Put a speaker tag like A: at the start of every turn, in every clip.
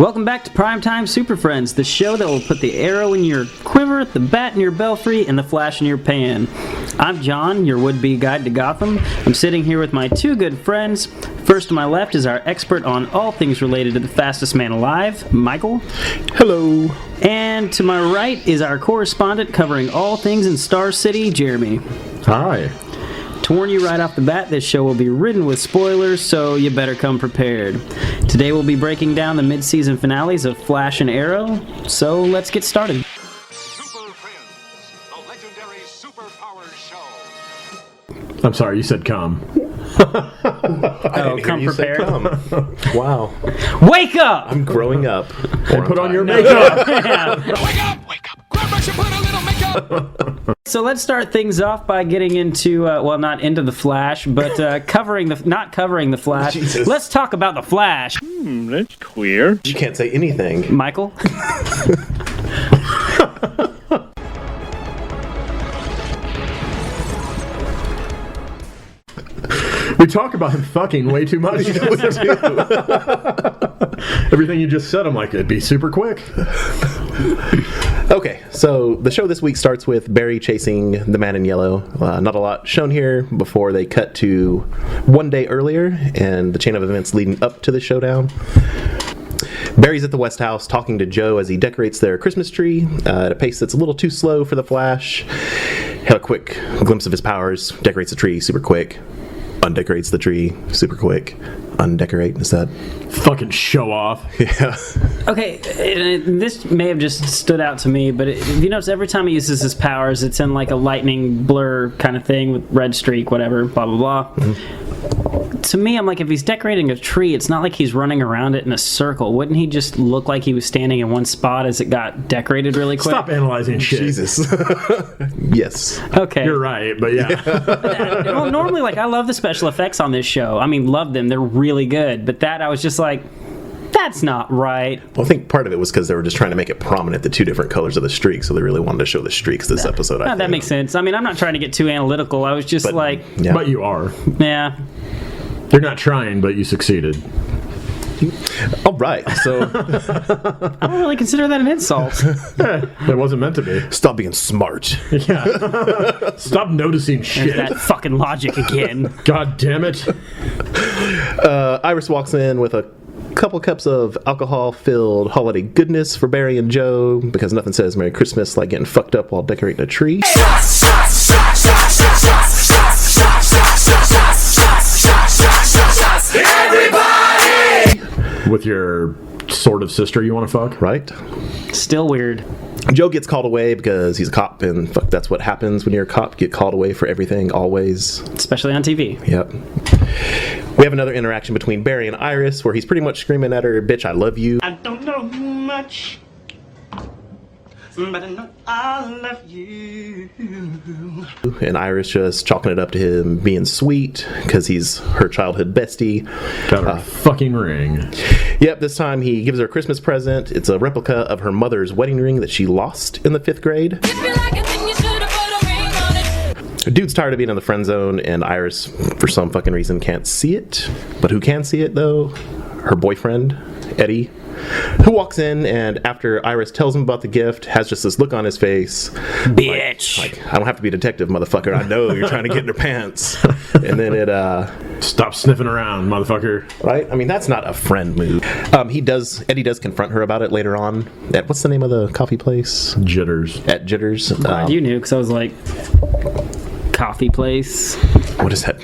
A: Welcome back to Primetime Super Friends, the show that will put the arrow in your quiver, the bat in your belfry, and the flash in your pan. I'm John, your would-be guide to Gotham. I'm sitting here with my two good friends. First to my left is our expert on all things related to the fastest man alive, Michael.
B: Hello.
A: And to my right is our correspondent covering all things in Star City, Jeremy.
B: Hi.
A: To warn you right off the bat, this show will be ridden with spoilers, so you better come prepared. Today we'll be breaking down the mid-season finales of Flash and Arrow, so let's get started.
C: Super Friends, the legendary superpower show.
B: I'm sorry, you said come.
A: Oh, come prepared.
D: Come. Wow.
A: Wake up!
D: I'm growing up.
B: And put on your makeup.
A: Yeah.
C: Wake up! Grab brush and put a little makeup.
A: So let's start things off by getting into, well, not into the Flash, but not covering the Flash.
D: Jesus.
A: Let's talk about the Flash.
E: That's queer.
D: You can't say anything.
A: Michael?
B: We talk about him fucking way too much. Everything you just said, I'm like, it'd be super quick.
D: Okay, so the show this week starts with Barry chasing the man in yellow. Not a lot shown here before they cut to one day earlier and the chain of events leading up to the showdown. Barry's at the West House talking to Joe as he decorates their Christmas tree at a pace that's a little too slow for the Flash. Had a quick glimpse of his powers, decorates the tree super quick, undecorates the tree super quick. Undecorate, is that?
B: Fucking show off.
D: Yeah.
A: Okay, this may have just stood out to me, but if you notice, every time he uses his powers, it's in like a lightning blur kind of thing with red streak, whatever, blah, blah, blah. Mm-hmm. To me, I'm like, if he's decorating a tree, it's not like he's running around it in a circle. Wouldn't he just look like he was standing in one spot as it got decorated really quick?
B: Stop analyzing shit.
D: Jesus. Yes.
A: Okay.
B: You're right, but yeah.
A: Well, normally, like, I love the special effects on this show. I mean, love them. They're really good. But that, I was just like, that's not right.
D: Well, I think part of it was because they were just trying to make it prominent, the two different colors of the streak, so they really wanted to show the streaks this episode.
A: That makes sense. I mean, I'm not trying to get too analytical. I was just
D: Yeah.
B: But you are.
A: yeah.
B: You're not trying, but you succeeded.
D: All right, so
A: I don't really consider that an insult.
B: It wasn't meant to be.
D: stop being smart.
B: Yeah. Stop noticing
A: There's
B: shit.
A: that fucking logic again.
B: God damn it.
D: Iris walks in with a couple cups of alcohol-filled holiday goodness for Barry and Joe, because nothing says Merry Christmas like getting fucked up while decorating a tree.
C: Everybody!
B: With your sort of sister you want to fuck?
D: Right?
A: Still weird.
D: Joe gets called away because he's a cop, and fuck, that's what happens when you're a cop. Get called away for everything, always.
A: Especially on TV.
D: Yep. We have another interaction between Barry and Iris where he's pretty much screaming at her, "Bitch, I love you."
F: I don't know much, but I know I love you.
D: And Iris just chalking it up to him being sweet because he's her childhood bestie.
B: Got her fucking ring.
D: Yep, this time he gives her a Christmas present. It's a replica of her mother's wedding ring that she lost in the 5th grade. Dude's tired of being in the friend zone, and Iris, for some fucking reason, can't see it. But who can see it, though? Her boyfriend, Eddie, who walks in, and after Iris tells him about the gift, has just this look on his face.
A: Bitch.
D: Like, I don't have to be a detective, motherfucker. I know you're trying to get in her pants. And then
B: Stop sniffing around, motherfucker.
D: right? I mean, that's not a friend move. Eddie does confront her about it later on at, what's the name of the coffee place?
B: Jitters.
D: At Jitters.
A: Glad you knew, because I was like, coffee place.
D: What is that?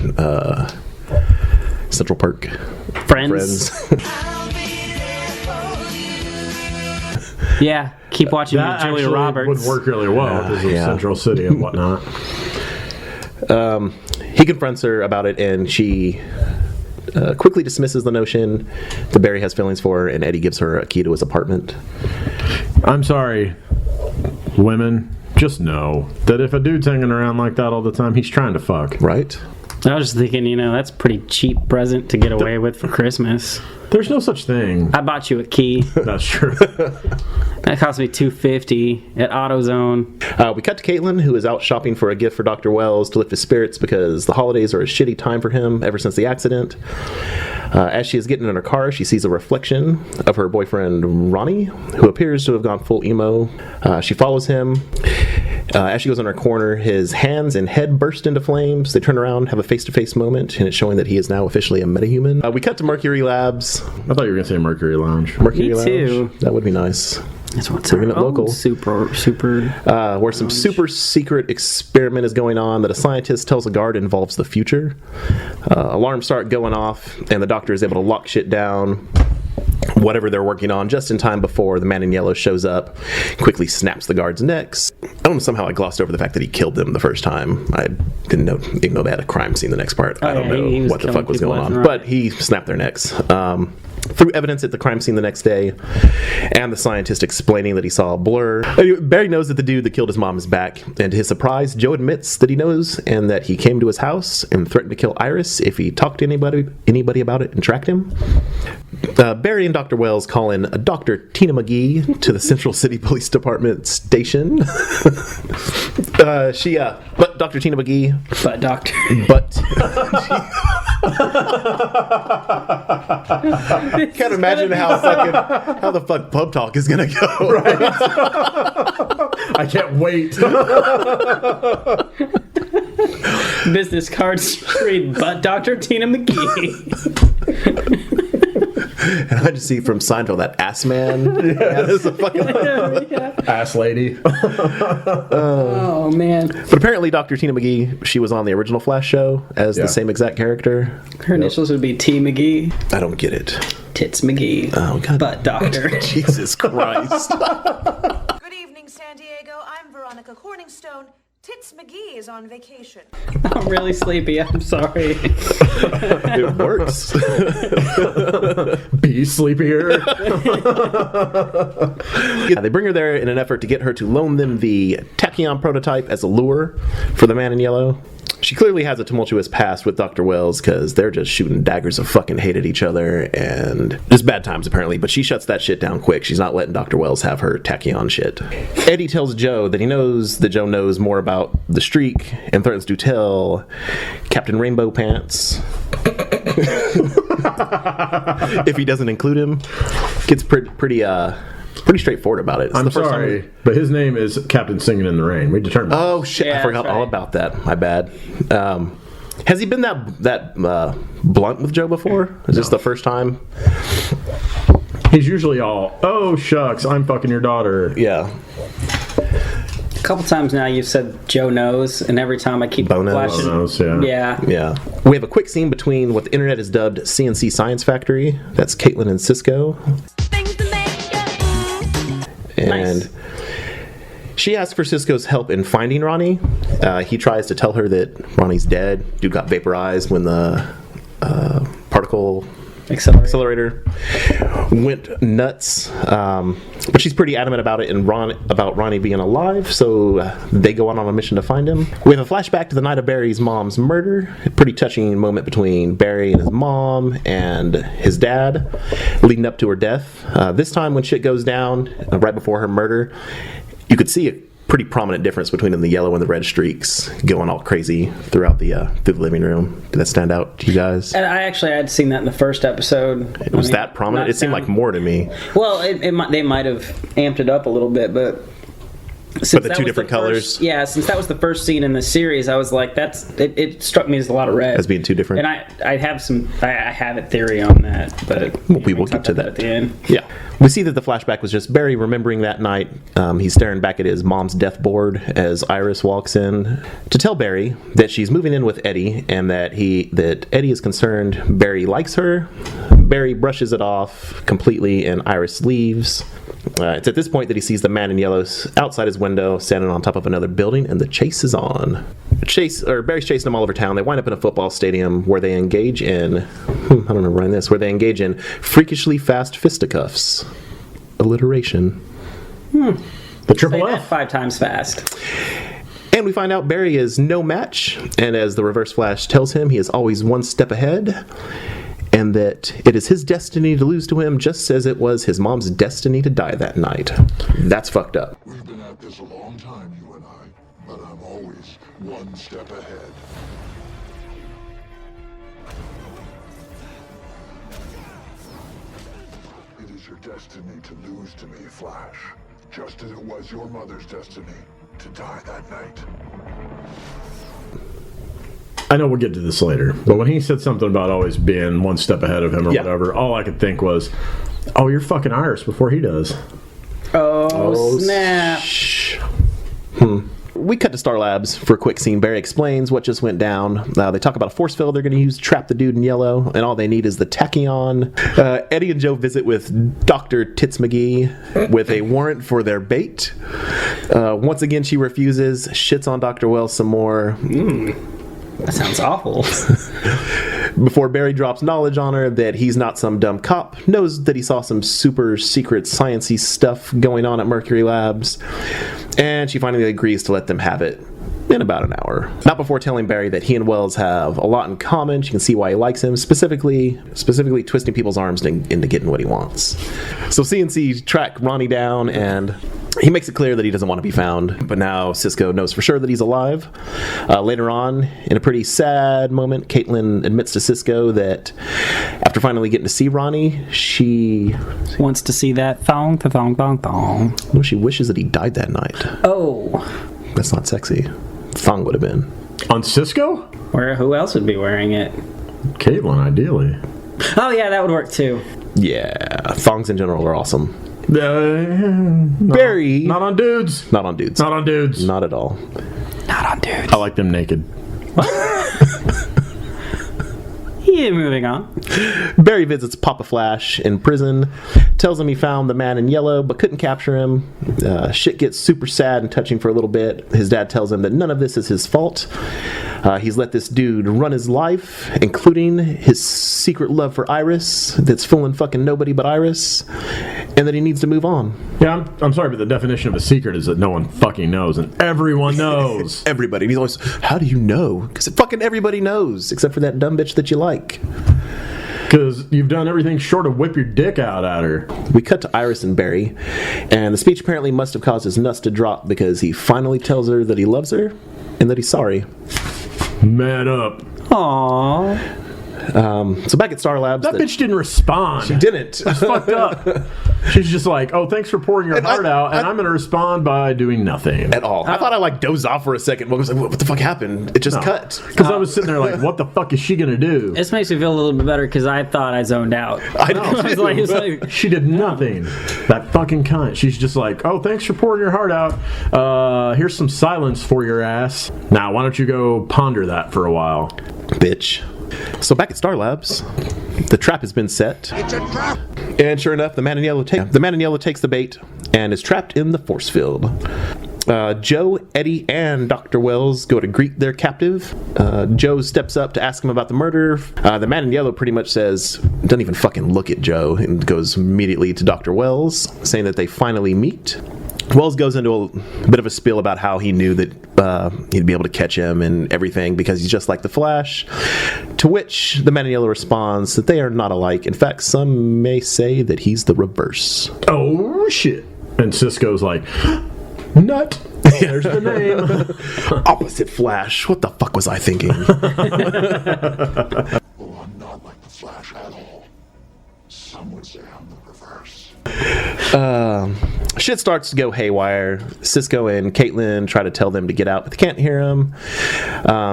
D: Central Park.
A: Friends. Yeah, keep watching
B: That
A: Julia
B: actually
A: Roberts.
B: would work really well because of
D: yeah.
B: Central City and whatnot.
D: He confronts her about it, and she quickly dismisses the notion that Barry has feelings for her, and Eddie gives her a key to his apartment.
B: I'm sorry, women, just know that if a dude's hanging around like that all the time, he's trying to fuck.
D: Right?
A: I was just thinking, that's a pretty cheap present to get away with for Christmas.
B: There's no such thing.
A: I bought you a key.
B: That's true.
A: That cost me $2.50 at AutoZone.
D: We cut to Caitlin, who is out shopping for a gift for Dr. Wells to lift his spirits because the holidays are a shitty time for him ever since the accident. As she is getting in her car, she sees a reflection of her boyfriend, Ronnie, who appears to have gone full emo. She follows him. As she goes in her corner, his hands and head burst into flames. They turn around, have a face-to-face moment, and it's showing that he is now officially a metahuman. We cut to Mercury Labs.
B: I thought you were going to say Mercury Lounge.
D: Mercury
A: Me
D: Lounge.
A: too.
D: That would be nice.
A: That's what's
D: Bringing it local.
A: Super.
D: Where some super secret experiment is going on that a scientist tells a guard involves the future. Alarms start going off, and the doctor is able to lock shit down, whatever they're working on, just in time before the man in yellow shows up, quickly snaps the guards' necks. I don't know, somehow I glossed over the fact that he killed them the first time. I didn't know, even though they had a crime scene the next part. I don't
A: he
D: know
A: was
D: what the fuck was
A: killing
D: going on.
A: people left and right.
D: But he snapped their necks. Through evidence at the crime scene the next day, and the scientist explaining that he saw a blur. Anyway, Barry knows that the dude that killed his mom is back, and to his surprise, Joe admits that he knows and that he came to his house and threatened to kill Iris if he talked to anybody about it and tracked him. Barry and Dr. Wells call in Dr. Tina McGee to the Central City Police Department station. But Dr. Tina McGee,
A: But doctor.
D: Can't imagine how the fuck pub talk is gonna go. Right?
B: I can't wait.
A: Business cards read, but Dr. Tina McGee.
D: And I just see from Seinfeld that ass man. That's a fucking.
B: Ass lady.
A: Oh, man.
D: But apparently, Dr. Tina McGee, she was on the original Flash show as the same exact character.
A: Her initials would be T McGee.
D: I don't get it.
A: Tits McGee.
D: Oh god.
A: But doctor.
D: Jesus Christ.
E: Good evening, San Diego. I'm Veronica Corningstone. Tits McGee is on vacation.
A: I'm really sleepy. I'm sorry.
D: It works.
B: Be sleepier.
D: They bring her there in an effort to get her to loan them the tachyon prototype as a lure for the man in yellow. She clearly has a tumultuous past with Dr. Wells because they're just shooting daggers of fucking hate at each other and just bad times apparently, but she shuts that shit down quick. She's not letting Dr. Wells have her tachyon shit. Eddie tells Joe that he knows that Joe knows more about the streak and threatens to tell Captain Rainbow Pants if he doesn't include him. Gets pretty straightforward about it. It's
B: I'm
D: the first
B: sorry,
D: time.
B: but his name is Captain Singing in the Rain. We determined.
D: Oh shit!
A: Yeah,
D: I forgot
A: that's
D: all
A: right.
D: about that. My bad. Has he been that blunt with Joe before? Is this the first time?
B: He's usually all, oh shucks, I'm fucking your daughter.
D: Yeah.
A: A couple times now you've said Joe knows, and every time I keep
D: Bono.
A: flashing.
B: Bonos, yeah.
A: Yeah.
D: Yeah. We have a quick scene between what the internet has dubbed CNC Science Factory. That's Caitlin and Cisco.
E: Things to make you.
D: And
A: Nice.
D: she asks for Cisco's help in finding Ronnie. He tries to tell her that Ronnie's dead. Dude got vaporized when the particle accelerator went nuts. But she's pretty adamant about it and about Ronnie being alive, so they go on a mission to find him. We have a flashback to the night of Barry's mom's murder. A pretty touching moment between Barry and his mom and his dad leading up to her death. This time when shit goes down, right before her murder, you could see a pretty prominent difference between the yellow and the red streaks going all crazy throughout the living room. Did that stand out to you guys?
A: And I actually had seen that in the first episode.
D: It was that prominent? It seemed like more to me.
A: Well, they might have amped it up a little bit, but since
D: the
A: that
D: two
A: was
D: different
A: first-
D: colors?
A: Yeah, since that was the first scene in the series, I was like, it struck me as a lot of red.
D: As being two different?
A: And I have a theory on that, but
D: We will get to
A: talk about
D: that
A: at the end.
D: Yeah. We see that the flashback was just Barry remembering that night. He's staring back at his mom's death board as Iris walks in to tell Barry that she's moving in with Eddie and that Eddie is concerned Barry likes her. Barry brushes it off completely and Iris leaves. It's at this point that he sees the man in yellow outside his window, standing on top of another building, and the chase is on. Barry's chasing him all over town. They wind up in a football stadium where they engage in, I don't remember writing this, where they engage in freakishly fast fisticuffs. Alliteration.
B: The
A: Say
B: Triple
A: that
B: F.
A: 5 times fast.
D: And we find out Barry is no match, and as the Reverse Flash tells him, he is always one step ahead. and that it is his destiny to lose to him just as it was his mom's destiny to die that night. That's fucked up.
G: We've been at this a long time, you and I, but I'm always one step ahead. It is your destiny to lose to me, Flash, just as it was your mother's destiny to die that night.
B: I know we'll get to this later, but when he said something about always being one step ahead of him or whatever, all I could think was, oh, you're fucking Iris before he does.
A: Oh snap.
D: We cut to Star Labs for a quick scene. Barry explains what just went down. They talk about a force field they're going to use to trap the dude in yellow, and all they need is the tachyon. Eddie and Joe visit with Dr. Tits McGee with a warrant for their bait. Once again, she refuses, shits on Dr. Wells some more.
A: That sounds awful.
D: Before Barry drops knowledge on her that he's not some dumb cop, knows that he saw some super secret sciencey stuff going on at Mercury Labs, and she finally agrees to let them have it in about an hour. Not before telling Barry that he and Wells have a lot in common. She can see why he likes him, specifically twisting people's arms into getting what he wants. So CNC track Ronnie down, and he makes it clear that he doesn't want to be found, but now Cisco knows for sure that he's alive. Later on, in a pretty sad moment, Caitlin admits to Cisco that after finally getting to see Ronnie, she
A: Wants to see that thong.
D: well, she wishes that he died that night.
A: Oh.
D: That's not sexy. Thong would have been.
B: On Cisco?
A: Who else would be wearing it?
B: Caitlin, ideally.
A: Oh yeah, that would work too.
D: Yeah, thongs in general are awesome.
B: Barry. Not on dudes.
D: Not on dudes.
B: Not on dudes.
D: Not at all.
A: Not on dudes.
B: I like them naked.
A: Yeah, moving on.
D: Barry visits Papa Flash in prison, tells him he found the man in yellow but couldn't capture him. Shit gets super sad and touching for a little bit. His dad tells him that none of this is his fault. He's let this dude run his life, including his secret love for Iris that's fooling fucking nobody but Iris, and that he needs to move on.
B: Yeah, I'm sorry, but the definition of a secret is that no one fucking knows, and everyone knows.
D: Everybody. And he's always, how do you know? Because fucking everybody knows, except for that dumb bitch that you like.
B: Because you've done everything short of whip your dick out at her.
D: We cut to Iris and Barry, and the speech apparently must have caused his nuts to drop because he finally tells her that he loves her and that he's sorry.
B: Man up.
A: Aww.
D: So back at Star Labs,
B: That bitch didn't respond.
D: she didn't.
B: It's fucked up. She's just like, oh, thanks for pouring your heart out, and I'm going to respond by doing nothing.
D: At all. I thought I dozed off for a second. I was like, what the fuck happened? It just cut.
B: Because I was sitting there like, what the fuck is she going to do?
A: This makes me feel a little bit better because I thought I zoned out.
D: I know.
A: was like, it's like,
B: She did nothing. That fucking cunt. She's just like, oh, thanks for pouring your heart out. Here's some silence for your ass. Now, why don't you go ponder that for a while?
D: Bitch. So back at Star Labs, the trap has been set.
G: It's a trap!
D: And sure enough, the man in yellow takes the bait and is trapped in the force field. Joe, Eddie, and Dr. Wells go to greet their captive. Joe steps up to ask him about the murder. The man in yellow pretty much says, doesn't even fucking look at Joe, and goes immediately to Dr. Wells, saying that they finally meet. Wells goes into a bit of a spiel about how he knew that he'd be able to catch him and everything because he's just like the Flash, to which the man in yellow responds that they are not alike. In fact, some may say that he's the reverse.
B: Oh, shit. And Cisco's like, nut. There's the name.
D: Opposite Flash. What the fuck was I thinking?
G: Oh, I'm not like the Flash at all. Some would say I'm the reverse.
D: Shit starts to go haywire. Cisco and Caitlin try to tell them to get out, but they can't hear him.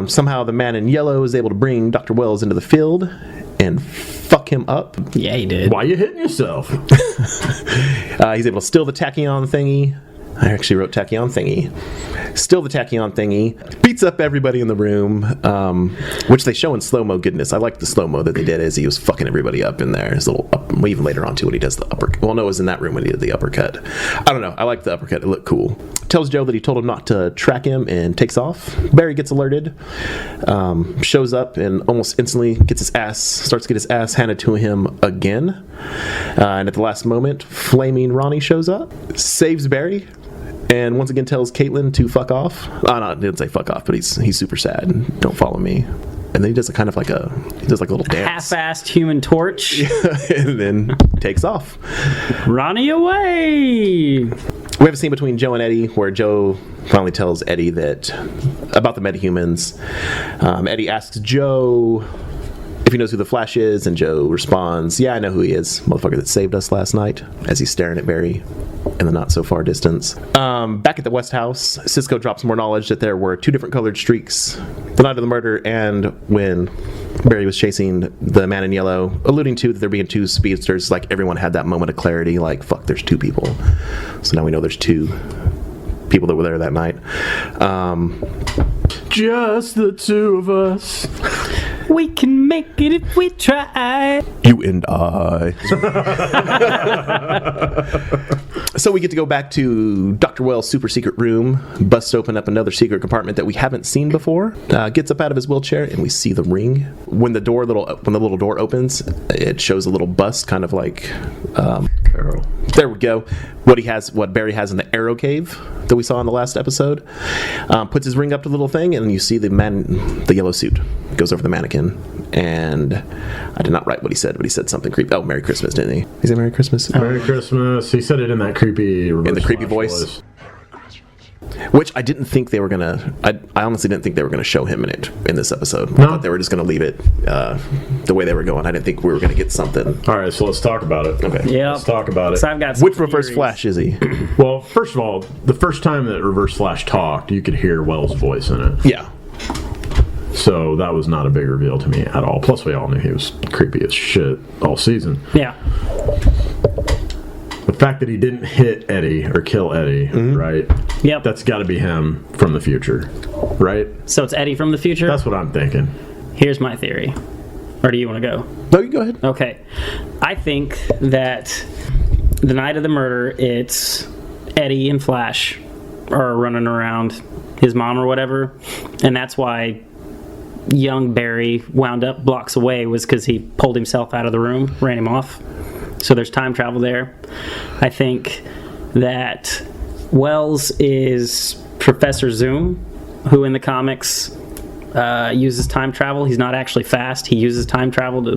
D: Somehow the man in yellow is able to bring Dr. Wells into the field and fuck him up.
A: yeah, he did.
B: Why you hitting yourself?
D: He's able to steal the tachyon thingy. I actually wrote tachyon thingy. Steal the tachyon thingy. Beats up everybody in the room, which they show in slow-mo goodness. I like the slow-mo that they did as he was fucking everybody up in there. His little well, even later on, too, when he does the uppercut. Well, no, it was in that room when he did the uppercut. I don't know. I like the uppercut. It looked cool. Tells Joe that he told him not to track him and takes off. Barry gets alerted. Shows up and almost instantly starts to get his ass handed to him again. And at the last moment, Flaming Ronnie shows up. Saves Barry. And once again tells Caitlin to fuck off. No, he didn't say fuck off, but he's super sad. Don't follow me. and then he does a kind of like a little dance.
A: Half-assed Human Torch.
D: And then takes off.
A: Ronnie away!
D: We have a scene between Joe and Eddie where Joe finally tells Eddie that about the metahumans. Eddie asks Joe if he knows who the Flash is, and Joe responds, "Yeah, I know who he is, motherfucker that saved us last night," as he's staring at Barry in the not so far distance. Back at the West House, Cisco drops more knowledge that there were 2 different colored streaks the night of the murder and when Barry was chasing the man in yellow, alluding to that there being 2 speedsters. Like, everyone had that moment of clarity, like, fuck, there's 2 people. So now we know there's 2 people that were there that night.
B: Just the 2 of us.
A: We can make it if we try.
D: You and I. So we get to go back to Dr. Wells' super secret room, busts open up another secret compartment that we haven't seen before, gets up out of his wheelchair, and we see the ring. When the little door opens, it shows a little bust, kind of like
B: Arrow.
D: There we go. What Barry has in the Arrow Cave that we saw in the last episode. Puts his ring up to the little thing, and you see the yellow suit goes over the mannequin. And I did not write what he said, but he said something creepy. Oh, Merry Christmas, didn't he? He said Merry Christmas.
B: Merry Christmas. He said it in that creepy
D: voice. Which I didn't think they were gonna. I honestly didn't think they were gonna show him in it in this episode.
B: No?
D: I thought they were just gonna leave it the way they were going. I didn't think we were gonna get something.
B: All right, so let's talk about it.
D: Okay.
A: Yeah.
B: Let's talk about it.
A: So I've got
D: Which Reverse Flash is he?
B: Well, first of all, the first time that Reverse Flash talked, you could hear Wells' voice in it.
D: Yeah.
B: So that was not a big reveal to me at all. Plus, we all knew he was creepy as shit all season.
A: Yeah.
B: The fact that he didn't hit Eddie or kill Eddie, right?
A: Yep.
B: That's got to be him from the future, right?
A: So it's Eddie from the future?
B: That's what I'm thinking.
A: Here's my theory. Or do you want to go?
D: No, you go ahead.
A: Okay. I think that the night of the murder, it's Eddie and Flash are running around his mom or whatever, and that's why young Barry wound up blocks away, was because he pulled himself out of the room, ran him off. So there's time travel there. I think that Wells is Professor Zoom, who in the comics uses time travel. He's not actually fast. He uses time travel to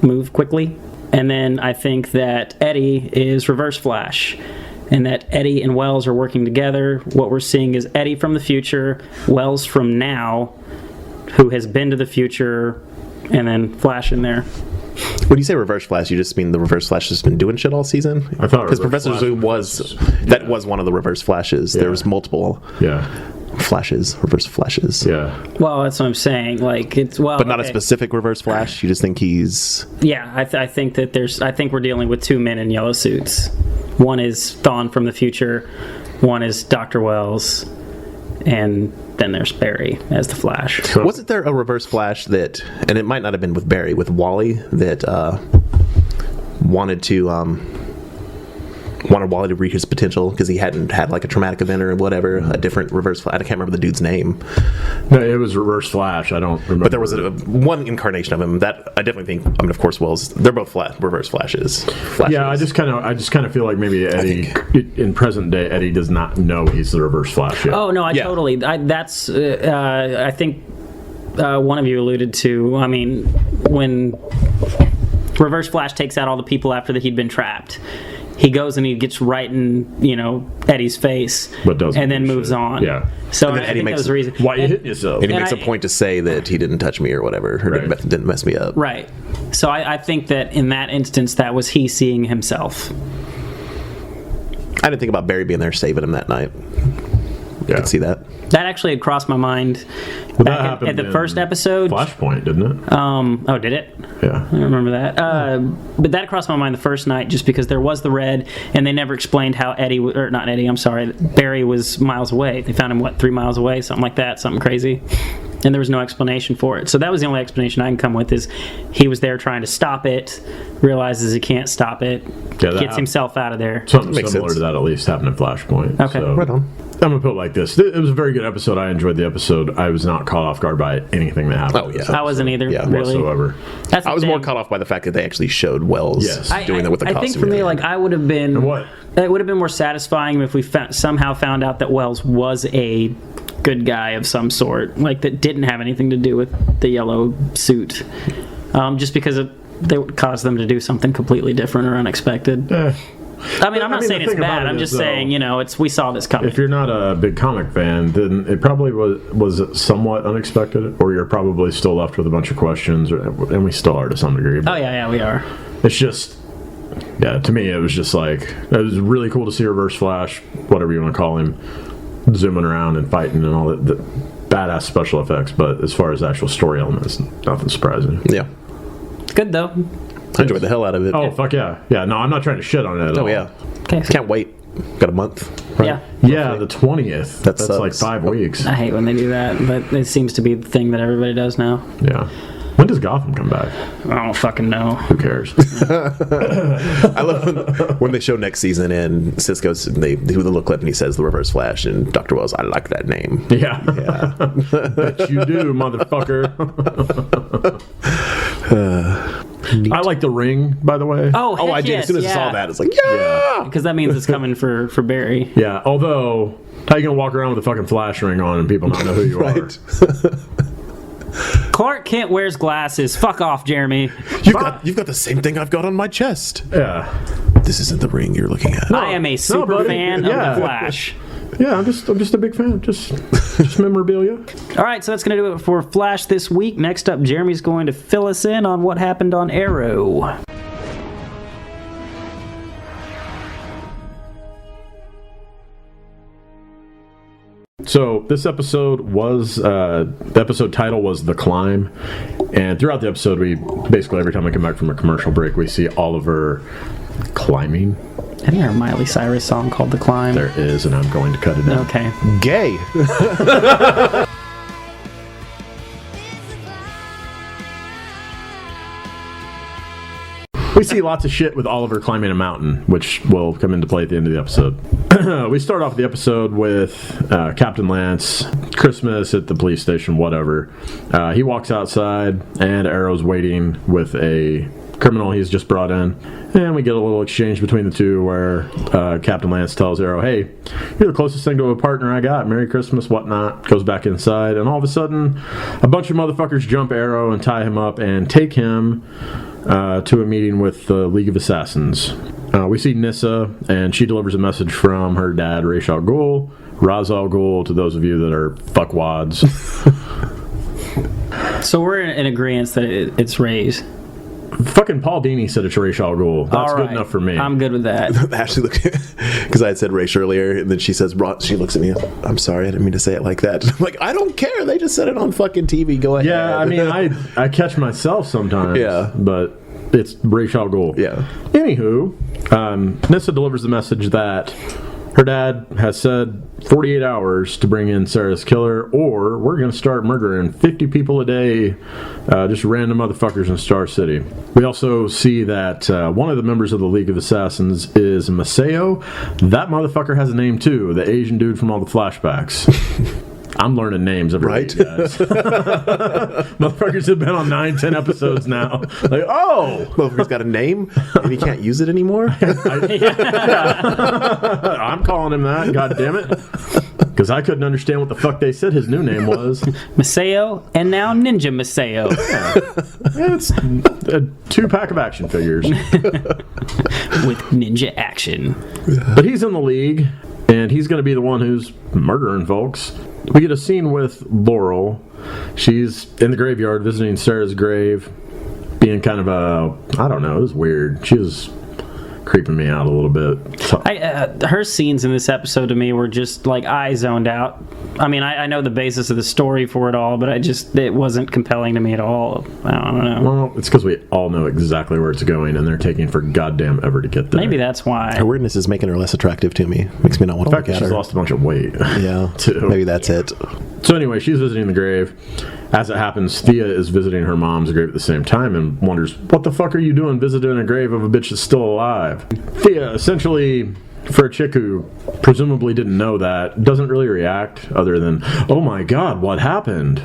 A: move quickly. And then I think that Eddie is Reverse Flash, and that Eddie and Wells are working together. What we're seeing is Eddie from the future, Wells from now, who has been to the future, and then Flash in there.
D: When you say Reverse Flash, you just mean the Reverse Flash has been doing shit all season?
B: I thought
D: because
B: Reverse
D: Professor
B: Flash
D: Zoom was one of the Reverse Flashes.
B: Yeah.
D: There was multiple Flashes, Reverse Flashes.
B: Yeah.
A: Well, that's what I'm saying. Like, it's
D: but not a specific Reverse Flash. You just think he's
A: Yeah, I think that I think we're dealing with 2 men in yellow suits. One is Thawne from the future. One is Dr. Wells, and then there's Barry as the Flash.
D: Wasn't there a Reverse Flash that, and it might not have been with Barry, with Wally, that wanted Wally to reach his potential because he hadn't had like a traumatic event or whatever, a different Reverse Flash. I can't remember the dude's name.
B: No, it was Reverse Flash. I don't remember.
D: But there was one incarnation of him that I definitely think. I mean, of course, Wells. They're both Reverse Flashes.
B: Yeah, I just kind of feel like maybe Eddie, in present day, Eddie does not know he's the Reverse Flash yet.
A: Oh no, I think one of you alluded to. I mean, when Reverse Flash takes out all the people after that he'd been trapped, he goes and he gets right in, Eddie's face,
B: but doesn't,
A: and then moves on.
B: Yeah.
A: So
D: And then
A: I
D: Eddie
A: think that
D: makes
A: was the reason.
B: Why you hitting yourself?
D: And he
A: And
D: makes a point to say that he didn't touch me or whatever, or
B: Right.
D: didn't mess me up.
A: Right. So I think that in that instance, that was he seeing himself.
D: I didn't think about Barry being there saving him that night.
B: Yeah.
D: I could see that.
A: That actually had crossed my mind
B: Well, that
A: back
B: happened
A: at the
B: in
A: first episode.
B: Flashpoint, didn't it?
A: Oh, did it?
B: Yeah.
A: I don't remember that. But that crossed my mind the first night just because there was the red, and they never explained how Barry was miles away. They found him, 3 miles away, something like that, something crazy. And there was no explanation for it. So that was the only explanation I can come with, is he was there trying to stop it, realizes he can't stop it,
B: Yeah, that
A: gets himself out of there.
B: Something
D: Makes
B: similar
D: sense.
B: to that at least happened in Flashpoint.
A: Okay.
B: So.
D: Right on.
B: I'm going to put it like this. It was a very good episode. I enjoyed the episode. I was not caught off guard by anything that happened.
D: Oh,
B: in this
D: yeah.
A: I wasn't either,
D: Yeah,
A: really.
B: whatsoever.
A: That's the
D: I was more
A: thing.
D: caught off by the fact that they actually showed Wells doing that with the costume.
A: I think for me, I would have been.
B: And what?
A: It would have been more satisfying if we somehow found out that Wells was a good guy of some sort, like that didn't have anything to do with the yellow suit, just because they would cause them to do something completely different or unexpected. I mean, I'm not saying it's bad. I'm just saying, we saw this coming.
B: If you're not a big comic fan, then it probably was somewhat unexpected, or you're probably still left with a bunch of questions, and we still are to some degree.
A: Oh, yeah, we are.
B: It's just, to me, it was just like, it was really cool to see Reverse Flash, whatever you want to call him, zooming around and fighting and all that, the badass special effects. But as far as actual story elements, nothing surprising.
D: Yeah.
A: It's good, though.
D: I enjoyed the hell out of it.
B: Oh, fuck yeah. Yeah, no, I'm not trying to shit on it at all.
D: Oh, yeah.
A: Okay.
D: Can't wait. Got a month.
A: Right?
B: Yeah, the 20th. That's
D: sucks.
B: like 5 weeks.
A: I hate when they do that, but it seems to be the thing that everybody does now.
B: Yeah. When does Gotham come back?
A: I don't fucking know.
B: Who cares?
D: I love when they show next season and Cisco's, they do the little clip and he says the Reverse Flash, and Dr. Wells, I like that name.
B: Yeah. Bet you do, motherfucker. I like the ring, by the way.
A: Oh,
D: I did. As soon as I saw that, it's like, yeah!
A: Because that means it's coming for Barry.
B: Yeah, although, how you gonna walk around with a fucking flash ring on and people not know who you are?
A: Clark Kent wears glasses. Fuck off, Jeremy.
D: You've got the same thing I've got on my chest.
B: Yeah.
D: This isn't the ring you're looking at.
A: I am a super fan of the Flash.
B: Yeah, I'm just a big fan. Just memorabilia.
A: All right, so that's going to do it for Flash this week. Next up, Jeremy's going to fill us in on what happened on Arrow.
B: So this episode was, the episode title was The Climb, and throughout the episode, we basically, every time we come back from a commercial break, we see Oliver climbing.
A: Isn't there a Miley Cyrus song called The Climb?
B: There is, and I'm going to cut it out.
A: Okay.
D: Gay.
B: We see lots of shit with Oliver climbing a mountain, which will come into play at the end of the episode. We start off the episode with Captain Lance, Christmas at the police station, whatever. He walks outside, and Arrow's waiting with a criminal he's just brought in. And we get a little exchange between the two where Captain Lance tells Arrow, hey, you're the closest thing to a partner I got. Merry Christmas, whatnot. Goes back inside, and all of a sudden, a bunch of motherfuckers jump Arrow and tie him up and take him to a meeting with the League of Assassins. We see Nyssa, and she delivers a message from her dad, Ra's al Ghul, to those of you that are fuckwads.
A: So we're in agreement that it's Ra's.
B: Fucking Paul Dini said it's Ra's al Ghul. That's good enough for me.
A: I'm good with that.
D: Ashley looked, because I had said Race earlier, and then she says, she looks at me, I'm sorry, I didn't mean to say it like that. I'm like, I don't care. They just said it on fucking TV. Go ahead.
B: Yeah, I mean, I catch myself sometimes.
D: Yeah.
B: But it's Ra's al Ghul.
D: Yeah.
B: Anywho, Nyssa delivers the message that her dad has said 48 hours to bring in Sarah's killer, or we're going to start murdering 50 people a day, just random motherfuckers in Star City. We also see that one of the members of the League of Assassins is Maceo. That motherfucker has a name too, the Asian dude from all the flashbacks. I'm learning names every week, guys. Motherfuckers have been on 9-10 episodes now. Like, oh!
D: Motherfucker's got a name, and he can't use it anymore?
B: I'm calling him that, god damn it. Because I couldn't understand what the fuck they said his new name was.
A: Maceo, and now Ninja Maceo.
B: It's a 2-pack of action figures.
A: With ninja action.
B: But he's in the League, and he's going to be the one who's murdering folks. We get a scene with Laurel. She's in the graveyard visiting Sarah's grave, being kind of I don't know, it was weird. She was creeping me out a little bit. So,
A: her scenes in this episode to me were just like I zoned out. I mean, I know the basis of the story for it all, but it wasn't compelling to me at all. I don't know.
B: well, it's because we all know exactly where it's going, and they're taking for goddamn ever to get there.
A: Maybe that's why.
D: Her weirdness is making her less attractive to me. Makes me not want
B: In
D: to
B: fact,
D: look at
B: she's
D: her.
B: lost a bunch of weight.
D: Yeah,
B: too.
D: Maybe that's it.
B: So anyway, she's visiting the grave. As it happens, Thea is visiting her mom's grave at the same time and wonders, what the fuck are you doing visiting a grave of a bitch that's still alive? Thea, essentially, for a chick who presumably didn't know that, doesn't really react other than, oh my god, what happened?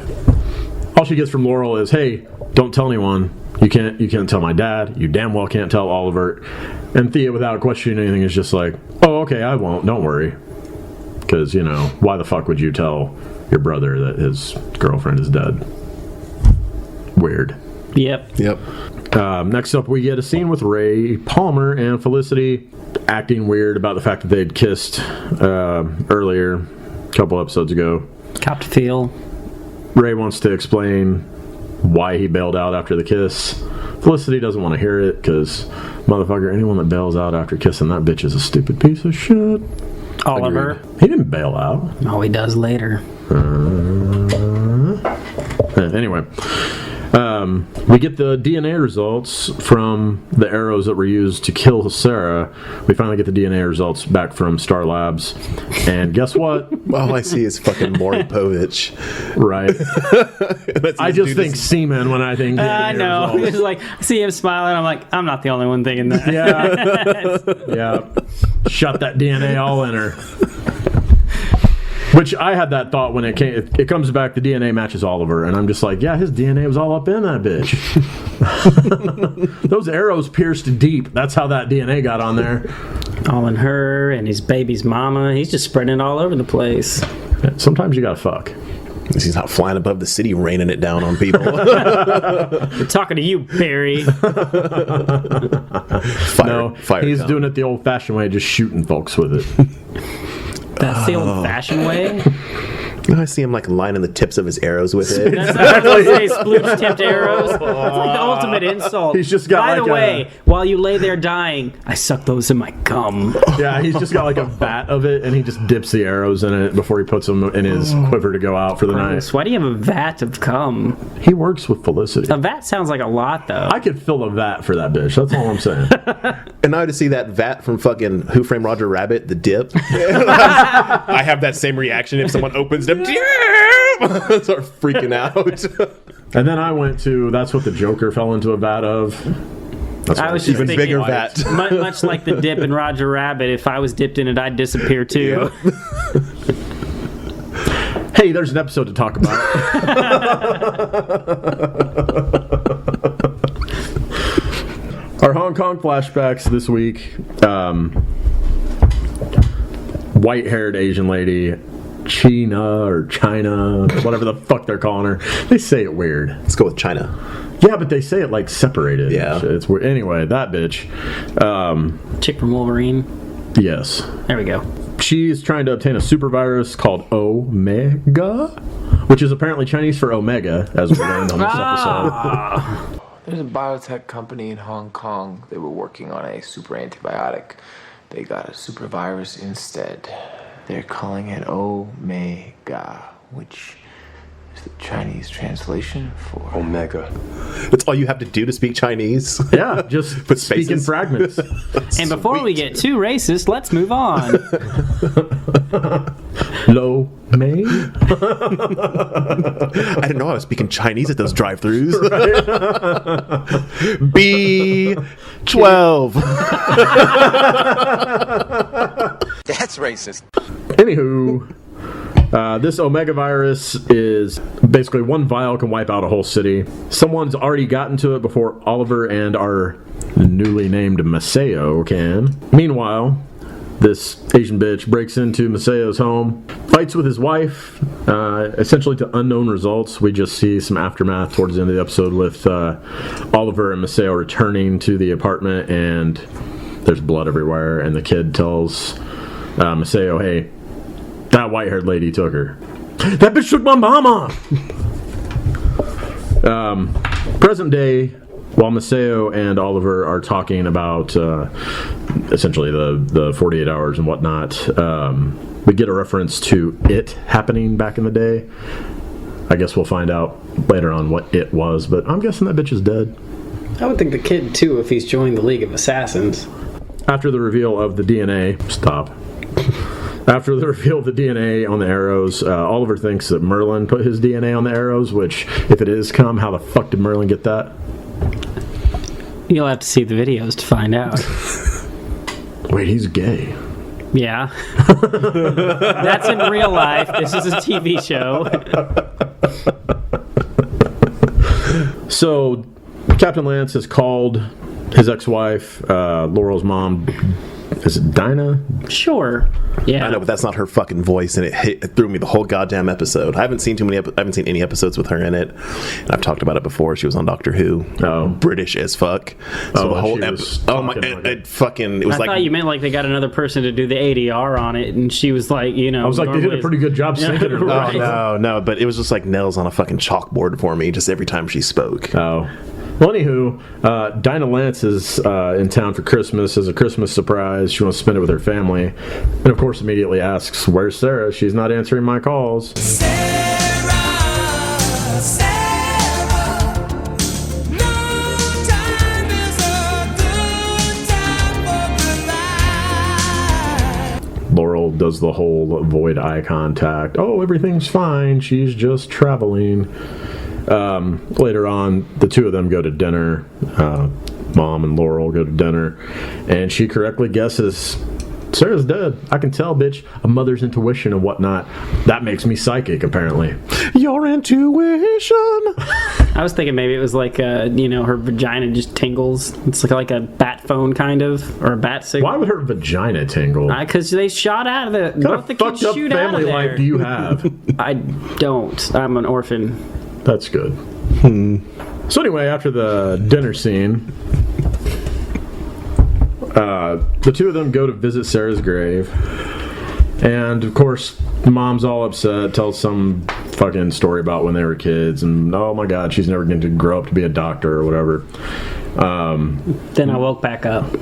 B: All she gets from Laurel is, hey, don't tell anyone. You can't tell my dad. You damn well can't tell Oliver. And Thea, without questioning anything, is just like, oh, okay, I won't. Don't worry. Because, why the fuck would you tell your brother that his girlfriend is dead? Weird.
A: Yep.
B: Next up, we get a scene with Ray Palmer and Felicity acting weird about the fact that they'd kissed earlier, a couple episodes ago.
A: Copped a feel.
B: Ray wants to explain why he bailed out after the kiss. Felicity doesn't want to hear it because, motherfucker, anyone that bails out after kissing that bitch is a stupid piece of shit.
A: Oliver.
B: Agreed. He didn't bail out.
A: Oh, he does later.
B: Anyway. We get the DNA results from the arrows that were used to kill Sarah. We finally get the DNA results back from Star Labs. And guess what?
D: All I see is fucking Maury Povich.
B: Right. I just think semen when I think DNA
A: I know.
B: results.
A: It's like, I see him smiling. I'm like, I'm not the only one thinking that.
B: Yeah. Shut that DNA all in her. Which I had that thought when it came. It comes back, the DNA matches Oliver, and I'm just like, yeah, his DNA was all up in that bitch. Those arrows pierced deep. That's how that DNA got on there.
A: All in her and his baby's mama. He's just spreading it all over the place.
B: Sometimes you gotta fuck.
D: He's not flying above the city, raining it down on people.
A: We're talking to you, Barry.
D: Fire
B: he's
D: gun.
B: doing it the old-fashioned way, just shooting folks with it.
A: That's the old-fashioned way.
D: I see him like lining the tips of his arrows with it.
A: That's what I was going to say, splooge-tipped arrows. That's like the ultimate insult.
B: He's just got
A: By
B: like
A: the way, while you lay there dying, I suck those in my gum.
B: Yeah, he's just got like a vat of it, and he just dips the arrows in it before he puts them in his quiver to go out for the night.
A: Why do you have a vat of cum?
B: He works with Felicity.
A: A vat sounds like a lot, though.
B: I could fill a vat for that bitch. That's all I'm saying.
D: And now to see that vat from fucking Who Framed Roger Rabbit, the dip. I have that same reaction if someone opens them. Start freaking out.
B: And then I went to, that's what the Joker fell into a vat of. That's
A: I was
B: what
A: just
D: even
A: thinking,
D: bigger vat.
A: Much like the dip in Roger Rabbit, if I was dipped in it, I'd disappear too.
B: Hey, there's an episode to talk about. Our Hong Kong flashbacks this week. White-haired Asian lady, China or China, whatever the fuck they're calling her. They say it weird.
D: Let's go with China.
B: Yeah, but they say it like separated.
D: Yeah.
B: It's weird. Anyway, that bitch.
A: Chick from Wolverine.
B: Yes.
A: There we go.
B: She's trying to obtain a super virus called Omega, which is apparently Chinese for Omega, as we learned on this episode.
H: There's a biotech company in Hong Kong. They were working on a super antibiotic. They got a super virus instead. They're calling it Omega, which is the Chinese translation for
I: Omega.
D: That's all you have to do to speak Chinese.
B: Yeah, just
D: Put
B: speak in
D: spaces.
B: fragments.
A: And before we get too racist, let's move on.
B: Lo Mei?
D: I didn't know I was speaking Chinese at those drive-thrus. B12.
I: That's racist.
B: Anywho, this Omega virus is basically one vial can wipe out a whole city. Someone's already gotten to it before Oliver and our newly named Maceo can. Meanwhile, this Asian bitch breaks into Maceo's home, fights with his wife, essentially to unknown results. We just see some aftermath towards the end of the episode with Oliver and Maceo returning to the apartment, and there's blood everywhere, and the kid tells Maceo, hey, that white-haired lady took her. That bitch took my mama! Present day, while Maceo and Oliver are talking about essentially the 48 hours and whatnot, we get a reference to it happening back in the day. I guess we'll find out later on what it was, but I'm guessing that bitch is dead.
A: I would think the kid, too, if he's joined the League of Assassins.
B: After the reveal of the DNA... Stop. After the reveal of the DNA on the arrows, Oliver thinks that Merlin put his DNA on the arrows, which, if it is cum, how the fuck did Merlin get that?
A: You'll have to see the videos to find out.
B: Wait, he's gay.
A: Yeah. That's in real life. This is a TV show.
B: So, Captain Lance has called his ex-wife, Laurel's mom, Is it Dinah?
A: Sure. Yeah.
D: I know, but that's not her fucking voice, and it threw me the whole goddamn episode. I haven't seen any episodes with her in it, and I've talked about it before. She was on Doctor Who.
B: Oh,
D: British as fuck. So the whole episode. Oh my! It was
A: I
D: like.
A: thought you meant like they got another person to do the ADR on it, and she was like,
B: I was like, they did a pretty good job syncing her.
A: Right.
D: Oh, no, but it was just like nails on a fucking chalkboard for me, just every time she spoke.
B: Oh. Well, anywho, Dinah Lance is in town for Christmas as a Christmas surprise. She wants to spend it with her family. And, of course, immediately asks, where's Sarah? She's not answering my calls. Laurel does the whole avoid eye contact. Oh, everything's fine. She's just traveling. Later on, the two of them go to dinner. Mom and Laurel go to dinner, and she correctly guesses Sarah's dead. I can tell, bitch. A mother's intuition and whatnot. That makes me psychic, apparently.
D: Your intuition.
A: I was thinking maybe it was like her vagina just tingles. It's like a bat phone kind of, or a bat signal.
B: Why would her vagina tingle?
A: Because they shot out of it.
B: What kind of fucked up family life do you have?
A: I don't. I'm an orphan.
B: That's good. So anyway, after the dinner scene, the two of them go to visit Sarah's grave. And, of course, Mom's all upset, tells some fucking story about when they were kids. And, oh, my God, she's never going to grow up to be a doctor or whatever.
A: Then I woke back up.